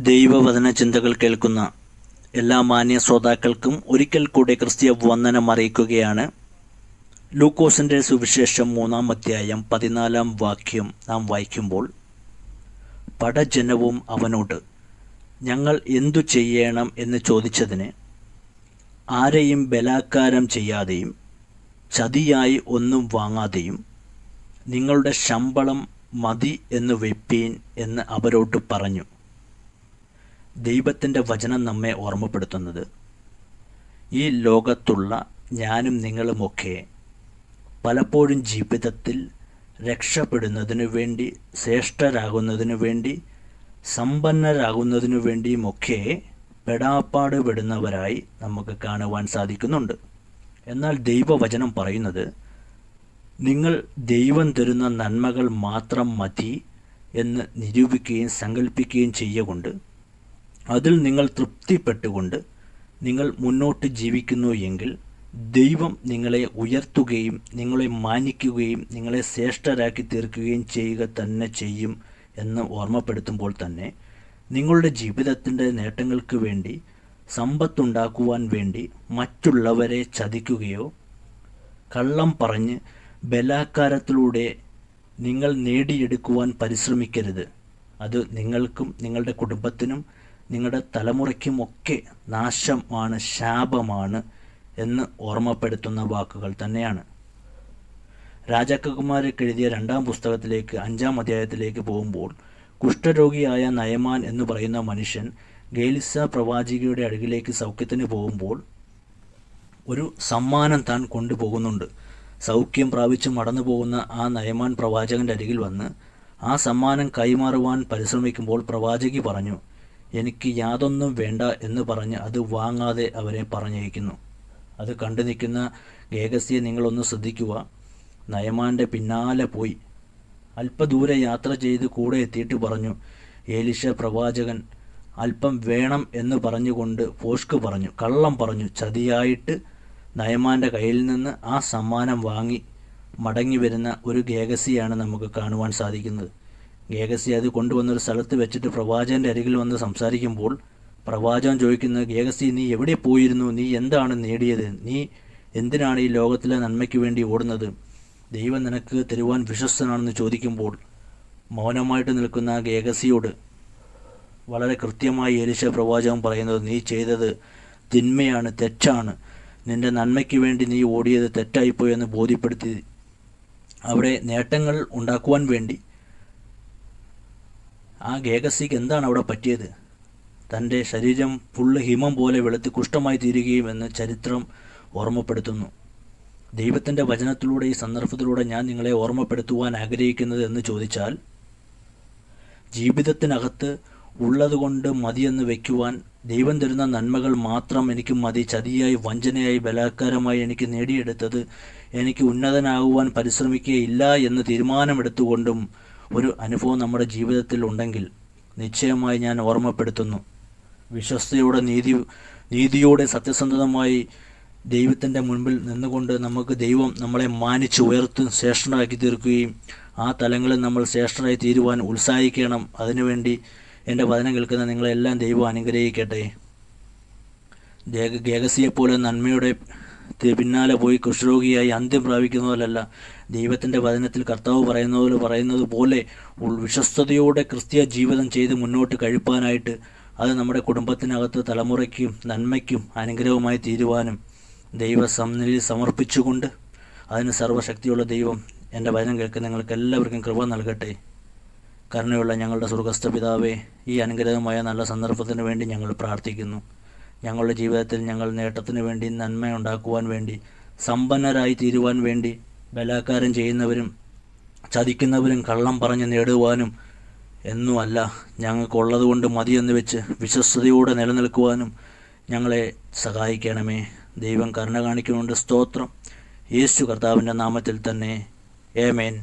ദൈവവചന ചിന്തകൾ കേൾക്കുന്ന എല്ലാ മാന്യ ശ്രോതാക്കൾക്കും ഒരിക്കൽ കൂടെ ക്രിസ്തീയ വന്ദനം അറിയിക്കുകയാണ്. ലൂക്കോസിൻ്റെ സുവിശേഷം 3-ാം അധ്യായം 14-ാം വാക്യം നാം വായിക്കുമ്പോൾ, പടജനവും അവനോട് ഞങ്ങൾ എന്തു ചെയ്യണം എന്ന് ചോദിച്ചതിന്, ആരെയും ബലാത്കാരം ചെയ്യാതെയും ചതിയായി ഒന്നും വാങ്ങാതെയും നിങ്ങളുടെ ശമ്പളം മതി എന്ന് വെപ്പീൻ എന്ന് അവരോട് പറഞ്ഞു. ദൈവത്തിൻ്റെ വചനം നമ്മെ ഓർമ്മപ്പെടുത്തുന്നത്, ഈ ലോകത്തുള്ള ഞാനും നിങ്ങളുമൊക്കെ പലപ്പോഴും ജീവിതത്തിൽ രക്ഷപ്പെടുന്നതിനു വേണ്ടി, ശ്രേഷ്ഠരാകുന്നതിനു വേണ്ടി, സമ്പന്നരാകുന്നതിനു വേണ്ടിയുമൊക്കെ പെടാപ്പാട് പെടുന്നവരായി നമുക്ക് കാണുവാൻ സാധിക്കുന്നുണ്ട്. എന്നാൽ ദൈവവചനം പറയുന്നത്, നിങ്ങൾ ദൈവം തരുന്ന നന്മകൾ മാത്രം മതി എന്ന് നിരൂപിക്കുകയും സങ്കല്പിക്കുകയും ചെയ്യുകൊണ്ട് അതിൽ നിങ്ങൾ തൃപ്തിപ്പെട്ടുകൊണ്ട് നിങ്ങൾ മുന്നോട്ട് ജീവിക്കുന്നു എങ്കിൽ ദൈവം നിങ്ങളെ ഉയർത്തുകയും നിങ്ങളെ മാനിക്കുകയും നിങ്ങളെ ശ്രേഷ്ഠരാക്കി തീർക്കുകയും ചെയ്യുക തന്നെ ചെയ്യും എന്ന് ഓർമ്മപ്പെടുത്തുമ്പോൾ തന്നെ, നിങ്ങളുടെ ജീവിതത്തിൻ്റെ നേട്ടങ്ങൾക്ക് വേണ്ടി, സമ്പത്തുണ്ടാക്കുവാൻ വേണ്ടി മറ്റുള്ളവരെ ചതിക്കുകയോ കള്ളം പറഞ്ഞ് ബലാത്കാരത്തിലൂടെ നിങ്ങൾ നേടിയെടുക്കുവാൻ പരിശ്രമിക്കരുത്. അത് നിങ്ങൾക്കും നിങ്ങളുടെ കുടുംബത്തിനും നിങ്ങളുടെ തലമുറയ്ക്കുമൊക്കെ നാശമാണ്, ശാപമാണ് എന്ന് ഓർമ്മപ്പെടുത്തുന്ന വാക്കുകൾ തന്നെയാണ്. രാജാക്കന്മാർക്ക് എഴുതിയ 2-ാം പുസ്തകത്തിലേക്ക് 5-ാം അധ്യായത്തിലേക്ക് പോകുമ്പോൾ, കുഷ്ഠരോഗിയായ നയമാൻ എന്ന് പറയുന്ന മനുഷ്യൻ ഗേലിസ പ്രവാചികയുടെ അടുകിലേക്ക് സൗഖ്യത്തിന് പോകുമ്പോൾ ഒരു സമ്മാനം താൻ കൊണ്ടുപോകുന്നുണ്ട്. സൗഖ്യം പ്രാപിച്ച് മടന്നു പോകുന്ന ആ നയമാൻ പ്രവാചകൻ്റെ അരികിൽ വന്ന് ആ സമ്മാനം കൈമാറുവാൻ പരിശ്രമിക്കുമ്പോൾ പ്രവാചകി പറഞ്ഞു, എനിക്ക് യാതൊന്നും വേണ്ട എന്ന് പറഞ്ഞ് അത് വാങ്ങാതെ അവരെ പറഞ്ഞയക്കുന്നു. അത് കണ്ടു നിൽക്കുന്ന ഗേഹസിയെ നിങ്ങളൊന്ന് ശ്രദ്ധിക്കുക. നയമാൻ്റെ പിന്നാലെ പോയി അല്പദൂരെ യാത്ര ചെയ്ത് കൂടെ എത്തിയിട്ട് പറഞ്ഞു, ഏലിശ പ്രവാചകൻ അല്പം വേണം എന്ന് പറഞ്ഞുകൊണ്ട് ഫോഷ്ക്ക് പറഞ്ഞു, കള്ളം പറഞ്ഞു, ചതിയായിട്ട് നയമാൻ്റെ കയ്യിൽ നിന്ന് ആ സമ്മാനം വാങ്ങി മടങ്ങി വരുന്ന ഒരു ഗേഹസിയാണ് നമുക്ക് കാണുവാൻ സാധിക്കുന്നത്. ഗേഹസി അത് കൊണ്ടുവന്നൊരു സ്ഥലത്ത് വെച്ചിട്ട് പ്രവാചകൻ്റെ അരികിൽ വന്ന് സംസാരിക്കുമ്പോൾ പ്രവാചകൻ ചോദിക്കുന്നത്, ഗേഹസി, നീ എവിടെ പോയിരുന്നു? നീ എന്താണ് നേടിയത്? നീ എന്തിനാണ് ഈ ലോകത്തിലെ നന്മയ്ക്ക് വേണ്ടി ഓടുന്നത്? ദൈവം നിനക്ക് തരുവാൻ വിശ്വസ്തനാണെന്ന് ചോദിക്കുമ്പോൾ മൗനമായിട്ട് നിൽക്കുന്ന ആ ഗേഹസിയോട് വളരെ കൃത്യമായി എലീശ പ്രവാചകൻ പറയുന്നത്, നീ ചെയ്തത് തിന്മയാണ്, തെറ്റാണ്, നിന്റെ നന്മയ്ക്ക് വേണ്ടി നീ ഓടിയത് തെറ്റായിപ്പോയി എന്ന് ബോധ്യപ്പെടുത്തി അവിടെ നേട്ടങ്ങൾ ഉണ്ടാക്കുവാൻ വേണ്ടി ആ ഗേഹസിക്ക് എന്താണ് അവിടെ പറ്റിയത്? തൻ്റെ ശരീരം ഫുള്ള് ഹിമം പോലെ വെളുത്ത് കുഷ്ഠമായി തീരുകയും എന്ന് ചരിത്രം ഓർമ്മപ്പെടുത്തുന്നു. ദൈവത്തിൻ്റെ വചനത്തിലൂടെ, ഈ സന്ദർഭത്തിലൂടെ ഞാൻ നിങ്ങളെ ഓർമ്മപ്പെടുത്തുവാൻ ആഗ്രഹിക്കുന്നത് എന്ന് ചോദിച്ചാൽ, ജീവിതത്തിനകത്ത് ഉള്ളതുകൊണ്ട് മതിയെന്ന് വയ്ക്കുവാൻ, ദൈവം തരുന്ന നന്മകൾ മാത്രം എനിക്ക് മതി, ചതിയായി, വഞ്ചനയായി, ബലാത്കാരമായി എനിക്ക് നേടിയെടുത്തത് എനിക്ക് ഉന്നതനാകുവാൻ പരിശ്രമിക്കുകയില്ല എന്ന് തീരുമാനമെടുത്തുകൊണ്ടും ഒരു അനുഭവം നമ്മുടെ ജീവിതത്തിൽ ഉണ്ടെങ്കിൽ നിശ്ചയമായി ഞാൻ ഓർമ്മപ്പെടുത്തുന്നു, വിശ്വസ്തയോടെ നീതിയോടെ സത്യസന്ധതമായി ദൈവത്തിൻ്റെ മുൻപിൽ നിന്നുകൊണ്ട് നമുക്ക് ദൈവം നമ്മളെ മാനിച്ച് ഉയർത്തും ശ്രേഷ്ഠനാക്കി തീർക്കുകയും ആ തലങ്ങളിൽ നമ്മൾ ശ്രേഷ്ഠരായി തീരുവാൻ ഉത്സാഹിക്കണം. അതിനുവേണ്ടി എൻ്റെ വചനം കേൾക്കുന്ന നിങ്ങളെല്ലാം ദൈവം അനുഗ്രഹിക്കട്ടെ. ഗേഹസിയെപ്പോലെ നന്മയുടെ പിന്നാലെ പോയി കുഷ്ഠരോഗിയായി അന്ത്യം പ്രാപിക്കുന്നവരല്ല, ദൈവത്തിൻ്റെ വചനത്തിൽ കർത്താവ് പറയുന്നത് പോലെ വിശ്വസ്തയോടെ ക്രിസ്തീയ ജീവിതം ചെയ്ത് മുന്നോട്ട് കഴിപ്പാനായിട്ട്, അത് നമ്മുടെ കുടുംബത്തിനകത്ത് തലമുറയ്ക്കും നന്മയ്ക്കും അനുഗ്രഹമായി തീരുവാനും ദൈവസന്നിധിയിൽ സമർപ്പിച്ചുകൊണ്ട്, അതിന് സർവ്വശക്തിയുള്ള ദൈവം എൻ്റെ വചനം കേൾക്കുന്ന നിങ്ങൾക്ക് എല്ലാവർക്കും കൃപ നൽകട്ടെ. കരുണയുള്ള ഞങ്ങളുടെ സ്വർഗ്ഗസ്ഥ പിതാവേ, ഈ അനുഗ്രഹമായ നല്ല സന്ദർഭത്തിന് വേണ്ടി ഞങ്ങൾ പ്രാർത്ഥിക്കുന്നു. ഞങ്ങളുടെ ജീവിതത്തിൽ ഞങ്ങൾ നേട്ടത്തിന് വേണ്ടി, നന്മ ഉണ്ടാക്കുവാൻ വേണ്ടി, സമ്പന്നരായി തീരുവാൻ വേണ്ടി ബലാത്കാരം ചെയ്യുന്നവരും ചതിക്കുന്നവരും കള്ളം പറഞ്ഞ് നേടുവാനും എന്നുമല്ല, ഞങ്ങൾക്കുള്ളതുകൊണ്ട് മതിയെന്ന് വെച്ച് വിശ്വസ്തയോടെ നിലനിൽക്കുവാനും ഞങ്ങളെ സഹായിക്കണമേ. ദൈവം കരുണ കാണിക്കുന്നുണ്ട്. സ്തോത്രം. യേശു കർത്താവിൻ്റെ നാമത്തിൽ തന്നെ. ആമേൻ.